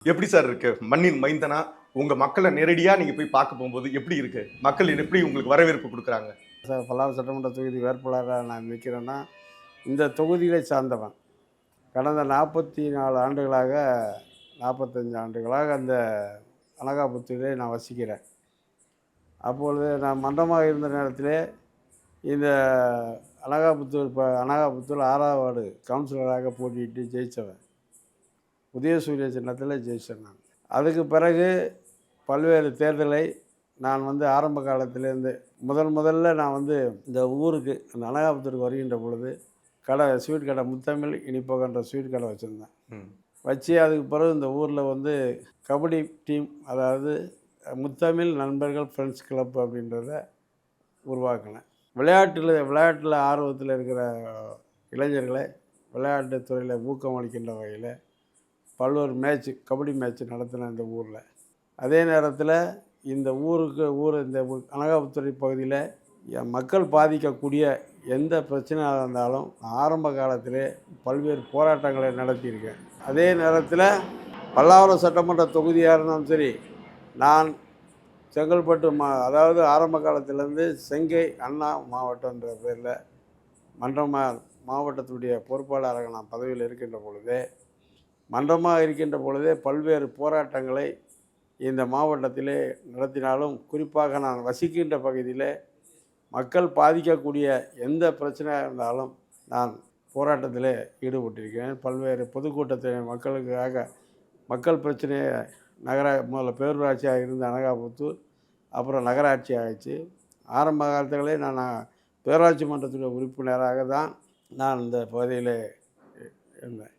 எப்படி சார் இருக்கு? மண்ணின் மைந்தனா உங்க மக்கள நேரடியா நீங்க போய் பார்க்க போம்போது எப்படி இருக்கு? மக்கள் எப்படி உங்களுக்கு வரவேற்பு குடுக்குறாங்க? சார் பல்லாவரம் சட்டமன்ற தொகுதி வேட்பாளராக நான் நிற்கிறேன்னா, இந்த தொகுதியை சார்ந்தவன். கடந்த 44 ஆண்டுகளாக 45 ஆண்டுகளாக அந்த அனகாபுத்தூரிலே நான் வசிக்கிறேன். அப்பொழுது நான் மன்றமாக இருந்த நேரத்திலே இந்த அனகாபுத்தூர் 6வது வார்டு கவுன்சிலராக போட்டியிட்டு ஜெயித்தவன். உதயசூரிய சின்னத்தில் ஜெயித்தேன் நான். அதுக்கு பிறகு பல்வேறு தேர்தலை நான் ஆரம்ப காலத்திலேருந்து முதல்ல நான் இந்த ஊருக்கு அந்த அனகாபுத்தூருக்கு வருகின்ற பொழுது ஸ்வீட் கடை முத்தமிழ் இனிப்பகன்ற ஸ்வீட் கடை வச்சுருந்தேன். வச்சு அதுக்கு பிறகு இந்த ஊரில் கபடி டீம், அதாவது முத்தமிழ் நண்பர்கள் ஃப்ரெண்ட்ஸ் கிளப் அப்படின்றத உருவாக்கினேன். விளையாட்டில் ஆர்வத்தில் இருக்கிற இளைஞர்களை விளையாட்டுத் துறையில் ஊக்கம் அளிக்கின்ற வகையில் பல்வேறு கபடி மேட்ச் நடத்தினேன் இந்த ஊரில். அதே நேரத்தில் இந்த இந்த அனகாபுத்தூர் பகுதியில் மக்கள் பாதிக்கக்கூடிய எந்த பிரச்சனையாக இருந்தாலும் ஆரம்ப காலத்திலே பல்வேறு போராட்டங்களை நடத்தியிருக்கேன். அதே நேரத்தில் பல்லாவரம் சட்டமன்ற தொகுதியாக இருந்தாலும் சரி, நான் செங்கல்பட்டு அதாவது ஆரம்ப காலத்திலேருந்து செங்கை அண்ணா மாவட்டன்ற பேரில் மாவட்டத்துடைய பொறுப்பாளராக நான் பதவியில் இருக்கின்ற பொழுதே பல்வேறு போராட்டங்களை இந்த மாவட்டத்திலே நடத்தினாலும், குறிப்பாக நான் வசிக்கின்ற பகுதியில் மக்கள் பாதிக்கக்கூடிய எந்த பிரச்சனையாக இருந்தாலும் நான் போராட்டத்தில் ஈடுபட்டிருக்கிறேன். பல்வேறு பொதுக்கூட்டத்தில் மக்கள் பிரச்சனையை முதல்ல பேரூராட்சியாக இருந்த அனகாபுத்தூர், அப்புறம் நகராட்சி ஆகிடுச்சு. ஆரம்ப காலத்திலே நான் பேராட்சி மன்றத்துடைய உறுப்பினராக தான் நான் இந்த பகுதியில் இருந்தேன்.